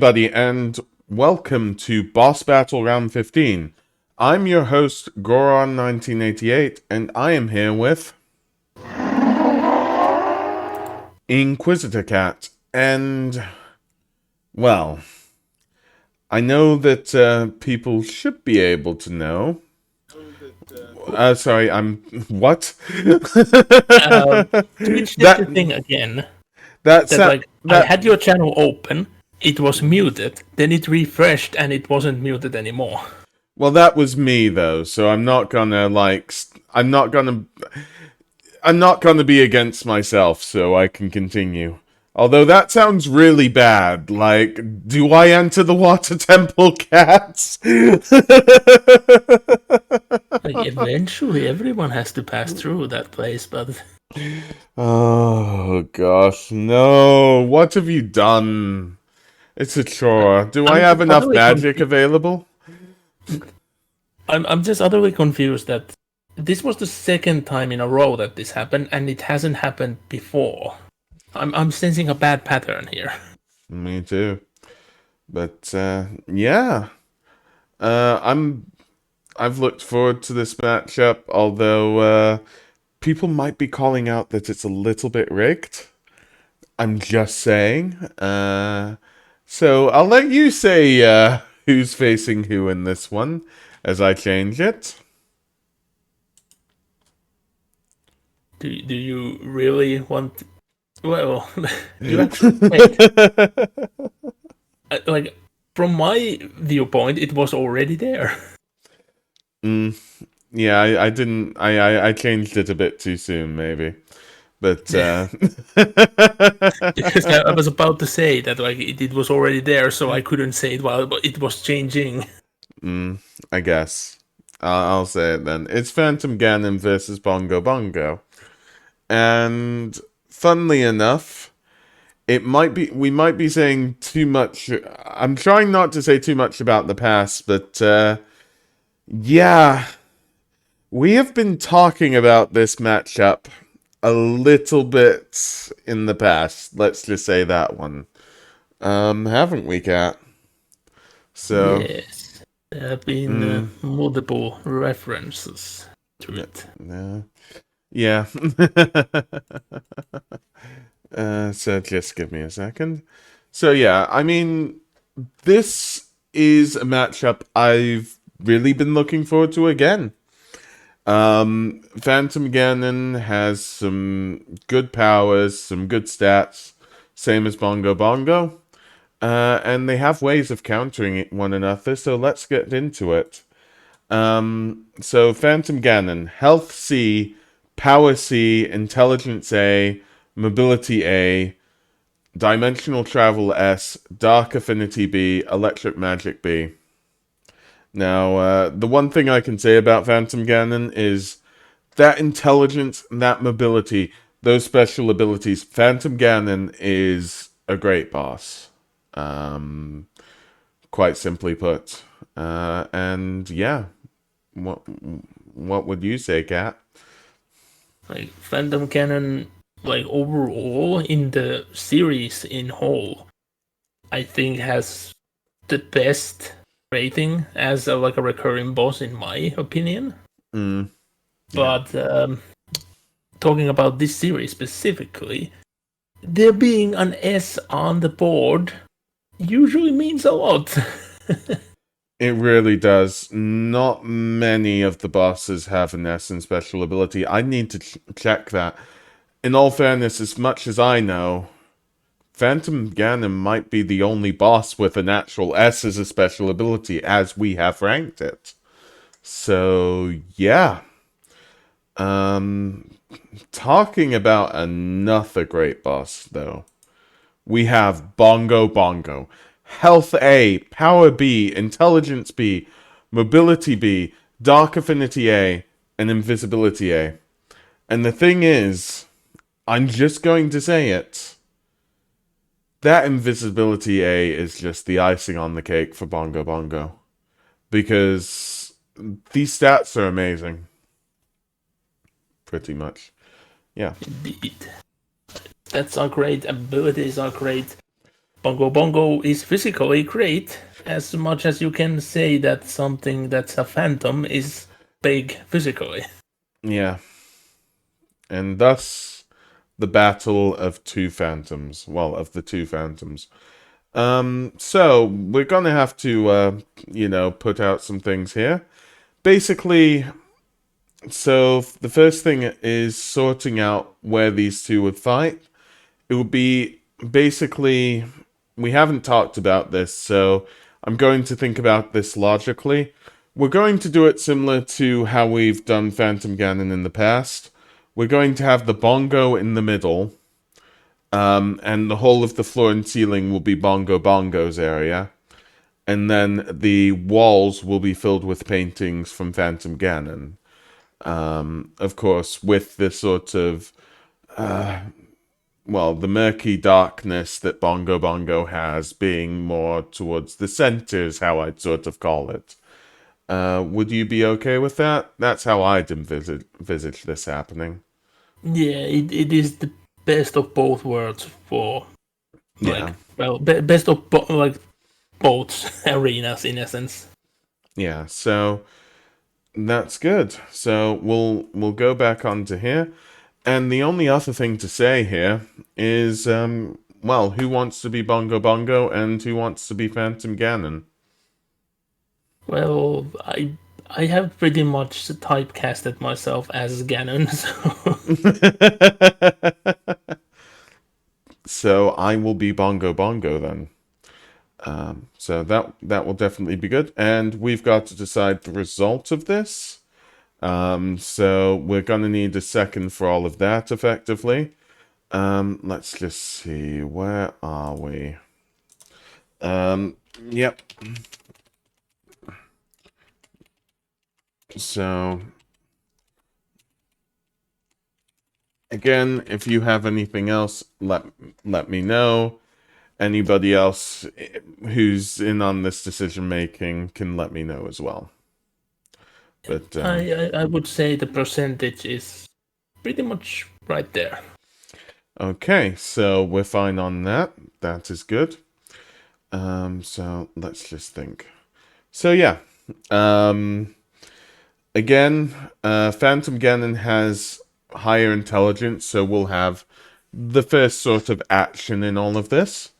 Buddy, and welcome to Boss Battle Round 15. I'm your host, Goron1988, and I am here with Inquisitor Cat. And, well, I know that people should be able to know. Sorry, I'm. What? Twitch did the that thing again. that's That like I that. had your channel open, it was muted, then it refreshed and it wasn't muted anymore. Well, that was me though, so I'm not gonna I'm not gonna be against myself, so I can continue. Although that sounds really bad. Like, do I enter the water temple, cats? Like eventually everyone has to pass through that place, but Oh gosh, no! What have you done? It's a chore. Do I I'm have enough utterly magic available? I'm just utterly confused that this was the second time in a row that this happened, and it hasn't happened before. I'm sensing a bad pattern here. Me too. But yeah. I've looked forward to this matchup, although people might be calling out that it's a little bit rigged. I'm just saying. So I'll let you say who's facing who in this one as I change it. Do you really want? Well, you actually wait. Like from my viewpoint, it was already there. Yeah, I didn't. I changed it a bit too soon, maybe. But Because I was about to say that like it was already there, so I couldn't say it while it was changing. I guess I'll say it then. It's Phantom Ganon versus Bongo Bongo, and funnily enough, we might be saying too much. I'm trying not to say too much about the past, but yeah, we have been talking about this matchup a little bit in the past. Let's just say that one. Haven't we, Cat? So, Yes, there have been multiple references to it. yeah. So just give me a second. So yeah, I mean, this is a matchup I've really been looking forward to again. Phantom Ganon has some good powers, some good stats, same as Bongo Bongo. And they have ways of countering one another, so let's get into it. So Phantom Ganon, Health C, Power C, Intelligence A, Mobility A, Dimensional Travel S, Dark Affinity B, Electric Magic B. Now, the one thing I can say about Phantom Ganon is that intelligence, that mobility, those special abilities. Phantom Ganon is a great boss. Quite simply put. And yeah, what would you say, Kat? Like Phantom Cannon, like overall in the series in whole, I think has the best rating as like a recurring boss in my opinion. Yeah. But talking about this series specifically, there being an S on the board usually means a lot. It really does. Not many of the bosses have an S in special ability. I need to check that. In all fairness, as much as I know, Phantom Ganon might be the only boss with an actual S as a special ability, as we have ranked it. So, yeah. Talking about another great boss, though. We have Bongo Bongo. Health A, Power B, Intelligence B, Mobility B, Dark Affinity A, and Invisibility A. And the thing is, I'm just going to say it. That Invisibility A is just the icing on the cake for Bongo Bongo. Because these stats are amazing. Pretty much. Yeah. Indeed. Stats are great, abilities are great. Bongo Bongo is physically great, as much as you can say that something that's a phantom is big physically. Yeah. And thus the battle of two phantoms. Well, of the two phantoms. So we're gonna have to, put out some things here. Basically, so the first thing is sorting out where these two would fight. It would be basically, we haven't talked about this, so I'm going to think about this logically. We're going to do it similar to how we've done Phantom Ganon in the past. We're going to have the bongo in the middle, and the whole of the floor and ceiling will be Bongo Bongo's area. And then the walls will be filled with paintings from Phantom Ganon. Of course, with the sort of, the murky darkness that Bongo Bongo has being more towards the center is how I'd sort of call it. Would you be okay with that? That's how I'd envisage this happening. Yeah, it is the best of both worlds for Yeah. best of both arenas in essence. Yeah, so that's good. So we'll go back onto here. And the only other thing to say here is, who wants to be Bongo Bongo and who wants to be Phantom Ganon? Well, I have pretty much typecasted myself as Ganon, so So I will be Bongo Bongo then. So that will definitely be good. And we've got to decide the result of this. So we're gonna need a second for all of that effectively. Let's just see, where are we? Yep. So again, if you have anything else, let me know. Anybody else who's in on this decision making can let me know as well. But I would say the percentage is pretty much right there. okay, so we're fine on that. That is good. So let's just think. So yeah, again, Phantom Ganon has higher intelligence, so we'll have the first sort of action in all of this.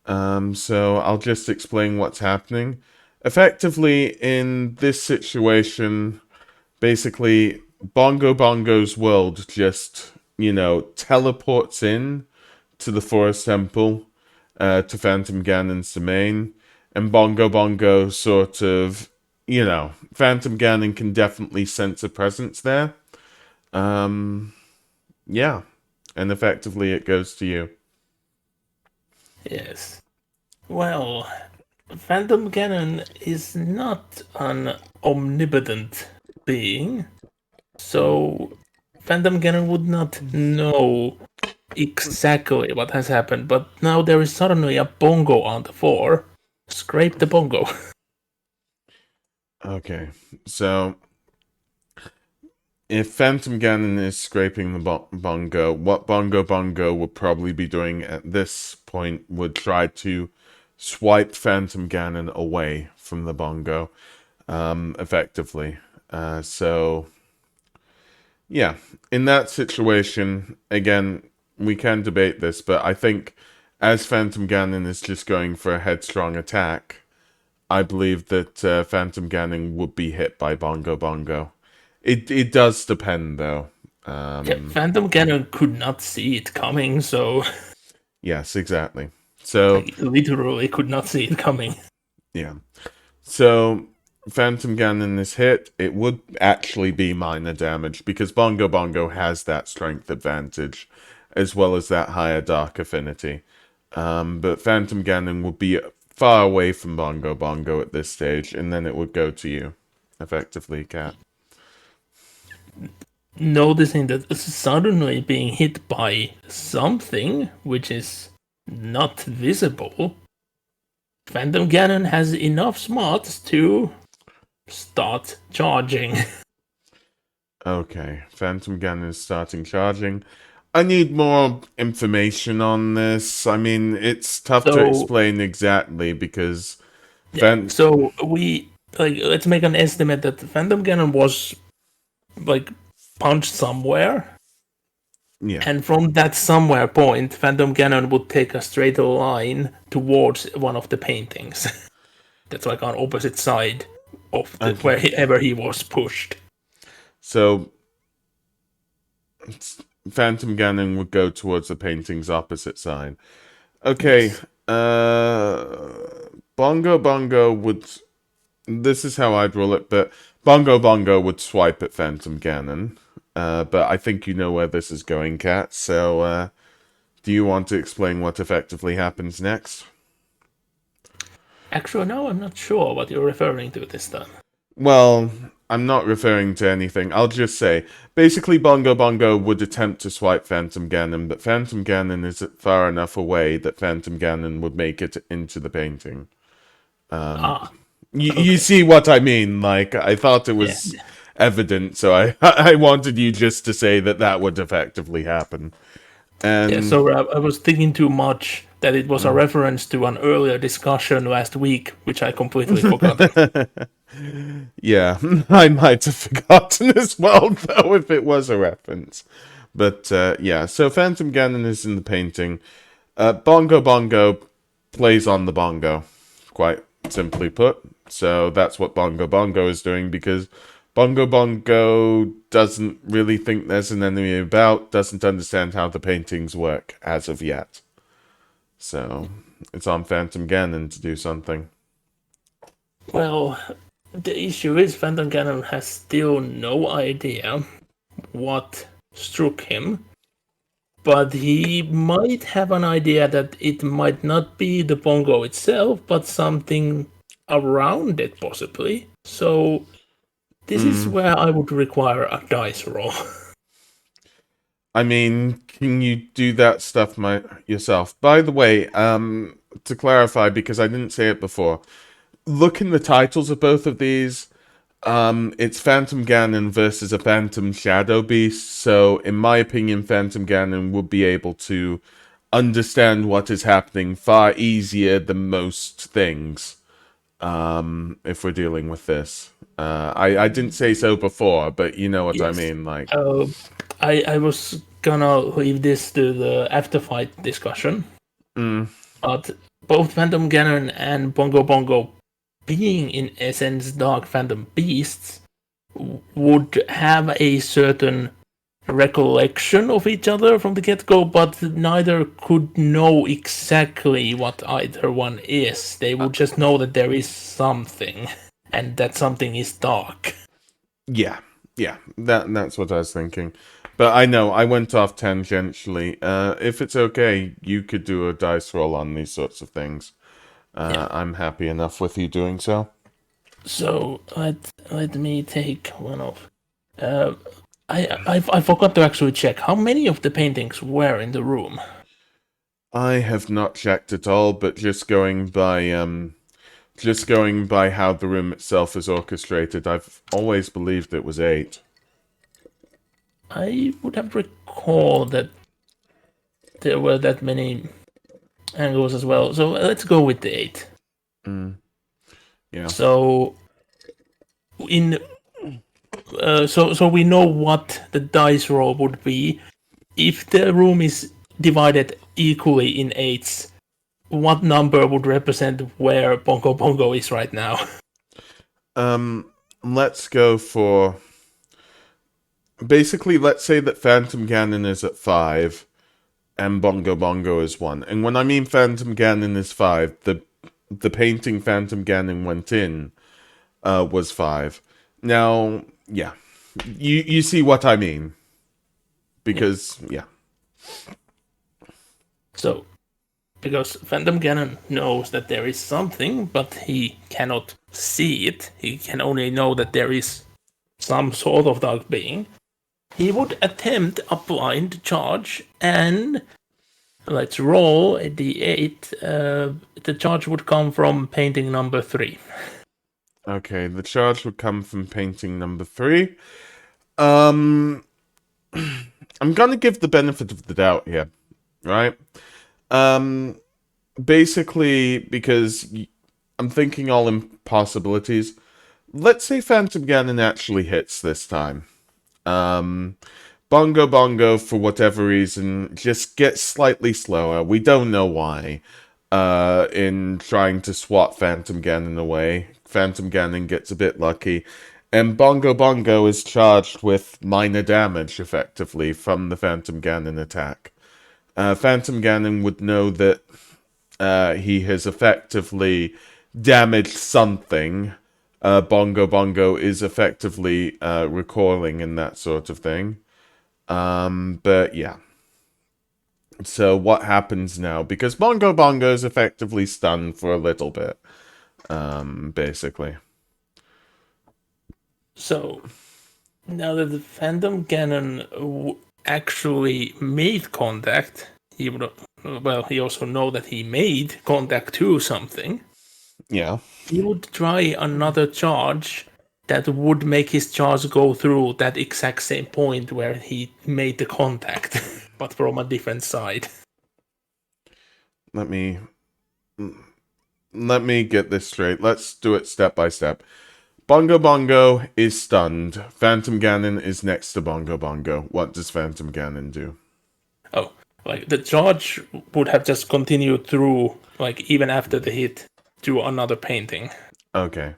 So I'll just explain what's happening. Effectively, in this situation, basically, Bongo Bongo's world just, teleports in to the Forest Temple, to Phantom Ganon's domain, and Bongo Bongo sort of, Phantom Ganon can definitely sense a presence there. Yeah, and effectively it goes to you. Yes. Well, Phantom Ganon is not an omnipotent being, so Phantom Ganon would not know exactly what has happened, but now there is suddenly a bongo on the floor. Scrape the bongo. Okay, so if Phantom Ganon is scraping the bongo, what Bongo Bongo would probably be doing at this point would try to swipe Phantom Ganon away from the bongo, effectively. So, yeah, in that situation, again, we can debate this, but I think as Phantom Ganon is just going for a headstrong attack, I believe that Phantom Ganon would be hit by Bongo Bongo. It does depend though. Yeah, Phantom Ganon could not see it coming, so Yes, exactly. So literally could not see it coming. yeah. So Phantom Ganon is hit. It would actually be minor damage because Bongo Bongo has that strength advantage, as well as that higher dark affinity. But Phantom Ganon would be far away from Bongo Bongo at this stage, and then it would go to you, effectively, Cat. Noticing that suddenly being hit by something which is not visible, Phantom Ganon has enough smarts to start charging. Okay, Phantom Ganon is starting charging. I need more information on this. I mean, it's tough to So explain exactly because yeah, Van. so let's make an estimate that Phantom Ganon was like punched somewhere, Yeah. and from that somewhere point, Phantom Ganon would take a straight line towards one of the paintings. That's like on opposite side of the Okay. wherever he was pushed. So Phantom Ganon would go towards the painting's opposite side. Okay. Yes. Bongo Bongo would. This is how I'd rule it, but Bongo Bongo would swipe at Phantom Ganon. But I think you know where this is going, Kat. So, do you want to explain what effectively happens next? Actually, no, I'm not sure what you're referring to this time. Well, I'm not referring to anything. I'll just say, basically, Bongo Bongo would attempt to swipe Phantom Ganon, but Phantom Ganon is far enough away that Phantom Ganon would make it into the painting. Ah, You okay. see what I mean? Like, I thought it Yeah. was evident, so I wanted you just to say that that would effectively happen. Yeah, And so I was thinking too much that it was a reference to an earlier discussion last week, which I completely forgot. yeah, I might have forgotten as well, though, if it was a reference. But yeah, so Phantom Ganon is in the painting. Bongo Bongo plays on the bongo, quite simply put. So that's what Bongo Bongo is doing because Bongo Bongo doesn't really think there's an enemy about, doesn't understand how the paintings work as of yet. So it's on Phantom Ganon to do something. Well, the issue is Phantom Ganon has still no idea what struck him, but he might have an idea that it might not be the bongo itself, but something around it, possibly. So this is Mm. where I would require a dice roll. I mean, can you do that stuff yourself? By the way, to clarify, because I didn't say it before, look in the titles of both of these. It's Phantom Ganon versus a Phantom Shadow Beast. So, in my opinion, Phantom Ganon would be able to understand what is happening far easier than most things. If we're dealing with this, I didn't say so before, but you know what I Yes. mean. Like, Uh, I was gonna leave this to the after fight discussion, mm, but both Phantom Ganon and Bongo Bongo, being in essence Dark Phantom beasts, would have a certain recollection of each other from the get-go, but neither could know exactly what either one is. They would just know that there is something, and that something is dark. yeah, yeah, that's what I was thinking. But I know I went off tangentially. If it's okay, you could do a dice roll on these sorts of things. Yeah. I'm happy enough with you doing so. So let me take one of. Uh, I forgot to actually check how many of the paintings were in the room. I have not checked at all, but just going by how the room itself is orchestrated, I've always believed it was 8. I would have recalled that there were that many angles as well. So let's go with the 8. Yeah. So in so we know what the dice roll would be if the room is divided equally in eights. What number would represent where Bongo Bongo is right now? Let's go for basically. Let's say that Phantom Ganon is at 5, and Bongo Bongo is 1. And when I mean Phantom Ganon is 5, the painting Phantom Ganon went in was 5. Now, yeah, you see what I mean because yeah. So, because Phantom Ganon knows that there is something, but he cannot see it. He can only know that there is some sort of dark being. He would attempt a blind charge, and let's roll a d8. The charge would come from painting number 3. Okay, the charge would come from painting number 3. Um, I'm gonna give the benefit of the doubt here, right? Um, Basically, because I'm thinking all impossibilities. Let's say Phantom Ganon actually hits this time. Um, Bongo Bongo, for whatever reason, just gets slightly slower. We don't know why. In trying to swat Phantom Ganon away, Phantom Ganon gets a bit lucky, and Bongo Bongo is charged with minor damage, effectively, from the Phantom Ganon attack. Phantom Ganon would know that he has effectively damaged something. Bongo Bongo is effectively recoiling and that sort of thing. But yeah. So what happens now? Because Bongo Bongo is effectively stunned for a little bit, basically. So now that the Phantom Ganon actually made contact, he would he also know that he made contact to something. Yeah. He would try another charge that would make his charge go through that exact same point where he made the contact, but from a different side. Let me get this straight. Let's do it step by step. Bongo Bongo is stunned. Phantom Ganon is next to Bongo Bongo. What does Phantom Ganon do? Oh, like the charge would have just continued through, like even after the hit, to another painting. Okay.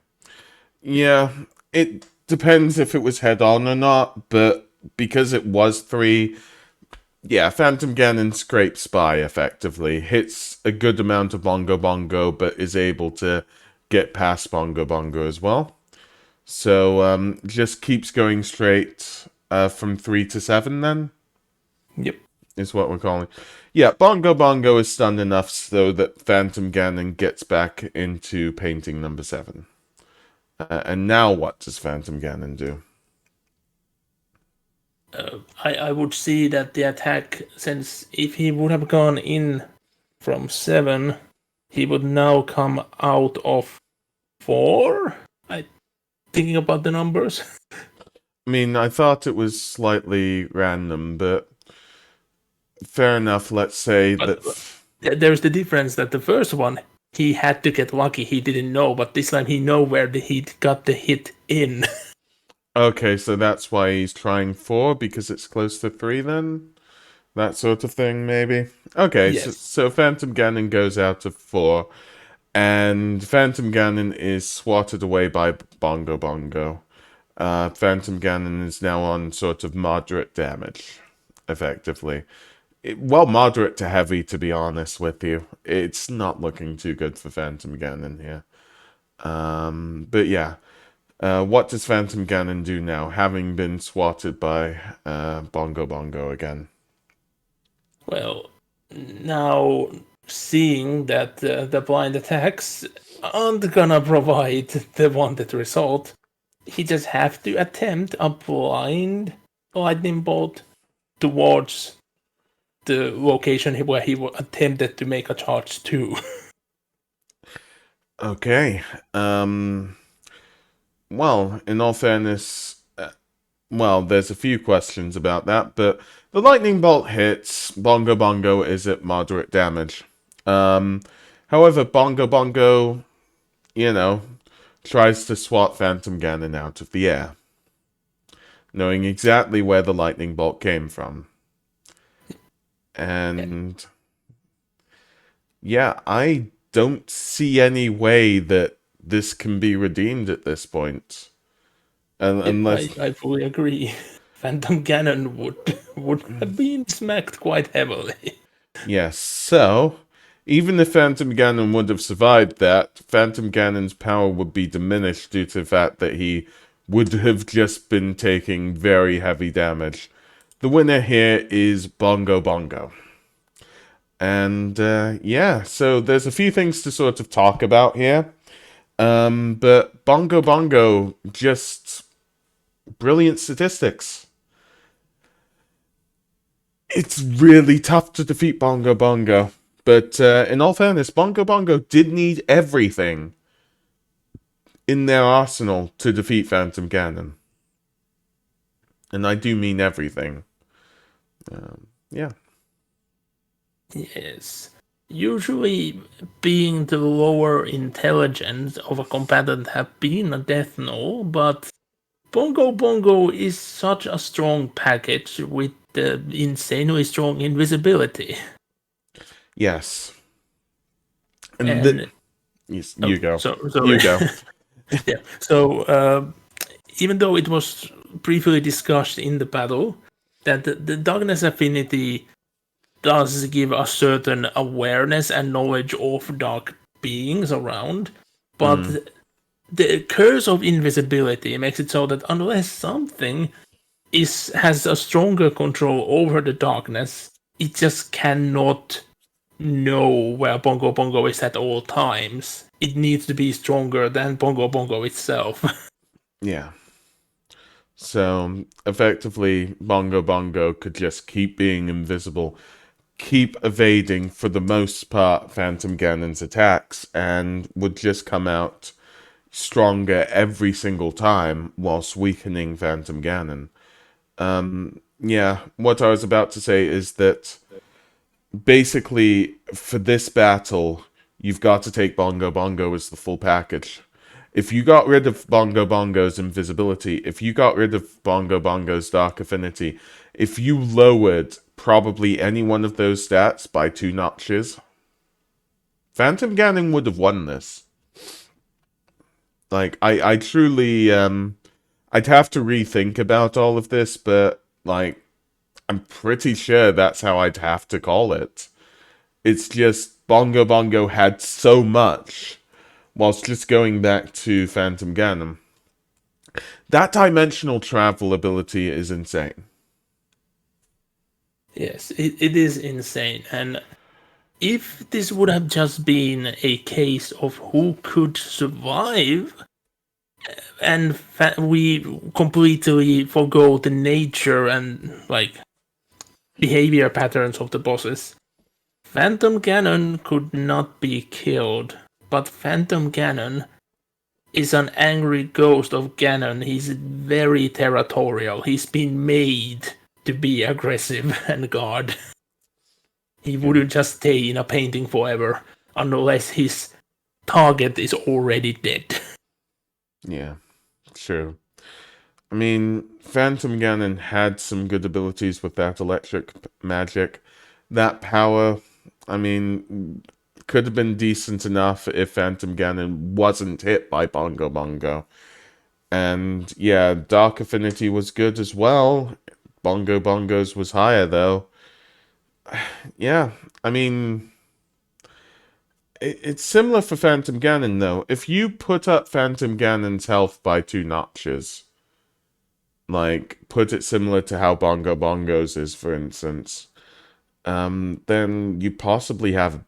Yeah, it depends if it was head on or not, but because it was 3, yeah, Phantom Ganon scrapes by effectively, hits a good amount of Bongo Bongo, but is able to get past Bongo Bongo as well. So, just keeps going straight from 3 to 7 then? Yep. Is what we're calling. Yeah, Bongo Bongo is stunned enough so that Phantom Ganon gets back into painting number 7. And now what does Phantom Ganon do? I would see that the attack, since if he would have gone in from 7, he would now come out of 4. I thinking about the numbers. I mean, I thought it was slightly random, but fair enough. Let's say But that. there's the difference that the first one he had to get lucky. He didn't know, but this time he know where he got the hit in. Okay, so that's why he's trying 4 because it's close to 3. Then that sort of thing, maybe. Okay, Yes. so Phantom Ganon goes out of 4, and Phantom Ganon is swatted away by Bongo Bongo. Phantom Ganon is now on sort of moderate damage, effectively. Well, moderate to heavy, to be honest with you. It's not looking too good for Phantom Ganon here. But yeah. What does Phantom Ganon do now, having been swatted by Bongo Bongo again? Well, now seeing that the blind attacks aren't gonna provide the wanted result, he just have to attempt a blind lightning bolt towards the location where he attempted to make a charge to. Okay. Well, in all fairness, well, there's a few questions about that, but the lightning bolt hits. Bongo Bongo is at moderate damage. However, Bongo Bongo, tries to swat Phantom Ganon out of the air, knowing exactly where the lightning bolt came from. And yeah, I don't see any way that this can be redeemed at this point. Unless I fully agree. Phantom Ganon would have been smacked quite heavily. yes, so even if Phantom Ganon would have survived that, Phantom Ganon's power would be diminished due to the fact that he would have just been taking very heavy damage. The winner here is Bongo Bongo. And yeah, so there's a few things to sort of talk about here. But Bongo Bongo, just brilliant statistics. It's really tough to defeat Bongo Bongo. But in all fairness, Bongo Bongo did need everything in their arsenal to defeat Phantom Ganon. And I do mean everything. Yeah. Yes. Usually, being the lower intelligence of a combatant have been a death knell, but Bongo Bongo is such a strong package with the insanely strong invisibility. Yes. And And yes, oh, you go. sorry. You go. Yeah. So even though it was briefly discussed in the battle that the darkness affinity does give a certain awareness and knowledge of dark beings around, but Mm, the curse of invisibility makes it so that unless something has a stronger control over the darkness, it just cannot know where Bongo Bongo is at all times. It needs to be stronger than Bongo Bongo itself. yeah. So effectively, Bongo Bongo could just keep being invisible, keep evading for the most part Phantom Ganon's attacks, and would just come out stronger every single time whilst weakening Phantom Ganon. Yeah, what I was about to say is that basically for this battle, you've got to take Bongo Bongo as the full package. If you got rid of Bongo Bongo's invisibility, if you got rid of Bongo Bongo's dark affinity, if you lowered probably any one of those stats by 2 notches, Phantom Ganon would have won this. Like, I truly, I'd have to rethink about all of this, but, like, I'm pretty sure that's how I'd have to call it. It's just Bongo Bongo had so much, whilst just going back to Phantom Ganon. That dimensional travel ability is insane. Yes, it is insane. And if this would have just been a case of who could survive, and we completely forgo the nature and like behavior patterns of the bosses, Phantom Ganon could not be killed. But Phantom Ganon is an angry ghost of Ganon. He's very territorial. He's been made to be aggressive and guard. He wouldn't just stay in a painting forever unless his target is already dead. Yeah, true. I mean, Phantom Ganon had some good abilities with that electric magic. That power, I mean, could have been decent enough if Phantom Ganon wasn't hit by Bongo Bongo. And yeah, Dark Affinity was good as well. Bongo Bongo's was higher though. Yeah, I mean, it's similar for Phantom Ganon though. If you put up Phantom Ganon's health by 2 notches, like put it similar to how Bongo Bongo's is, for instance, then you possibly have,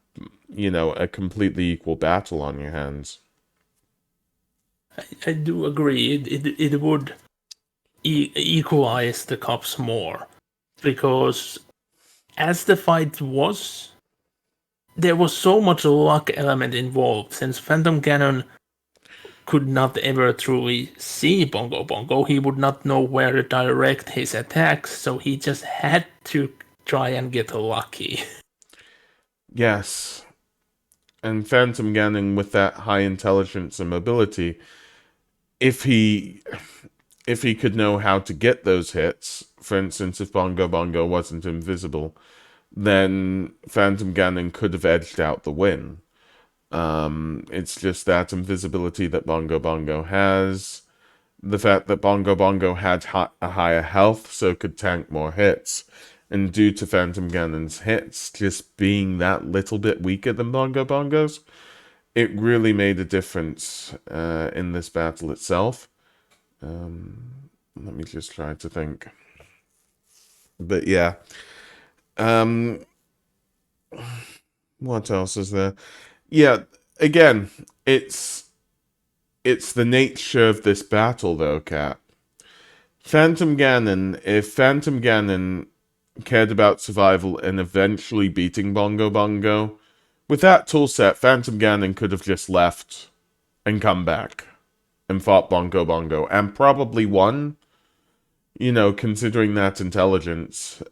a completely equal battle on your hands. I do agree. It would equalize the cups more because as the fight was, there was so much luck element involved since Phantom Ganon could not ever truly see Bongo Bongo. He would not know where to direct his attacks, so he just had to try and get lucky. Yes, and Phantom Ganon with that high intelligence and mobility, if he could know how to get those hits, for instance, if Bongo Bongo wasn't invisible, then Phantom Ganon could have edged out the win. It's just that invisibility that Bongo Bongo has, the fact that Bongo Bongo had a higher health, so could tank more hits, and due to Phantom Ganon's hits just being that little bit weaker than Bongo Bongo's, it really made a difference in this battle itself. Let me just try to think. But yeah. What else is there? Yeah, again, it's the nature of this battle though, Cat. If Phantom Ganon cared about survival and eventually beating Bongo Bongo, with that toolset, Phantom Ganon could have just left and come back and fought Bongo Bongo and probably won. considering that intelligence,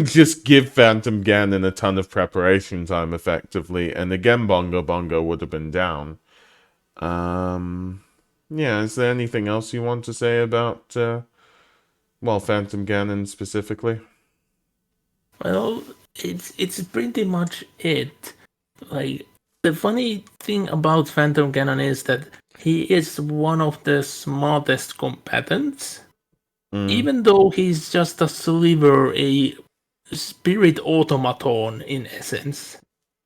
just give Phantom Ganon a ton of preparation time effectively, and again Bongo Bongo would have been down. Yeah, is there anything else you want to say about, Phantom Ganon specifically? Well, it's pretty much it. Like, the funny thing about Phantom Ganon is that he is one of the smartest combatants, Mm, even though he's just a sliver, a spirit automaton in essence.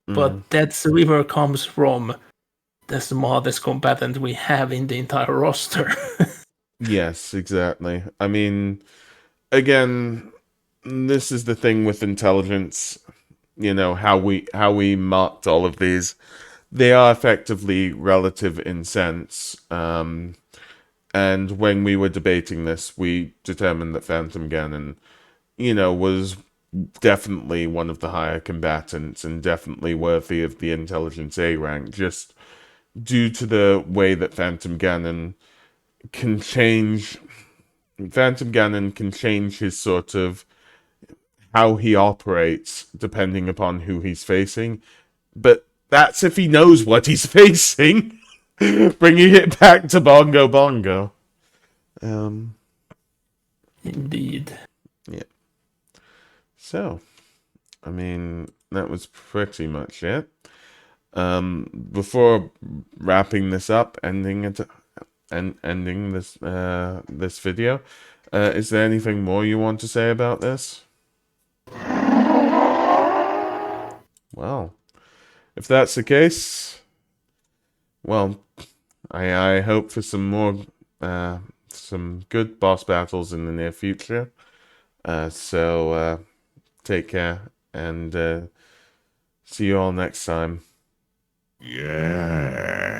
mm. But that sliver comes from the smartest combatant we have in the entire roster. Yes, exactly. I mean, again, this is the thing with intelligence, how we marked all of these. They are effectively relative in sense. And when we were debating this, we determined that Phantom Ganon, was definitely one of the higher combatants and definitely worthy of the intelligence A rank, just due to the way that can change. Phantom Ganon can change his sort of how he operates depending upon who he's facing. But that's if he knows what he's facing. Bringing it back to Bongo Bongo. Um, Indeed. yeah. So, I mean, that was pretty much it. Before wrapping this up, ending this video, is there anything more you want to say about this? Well, if that's the case, well, I hope for some good boss battles in the near future. So take care and see you all next time. Yeah.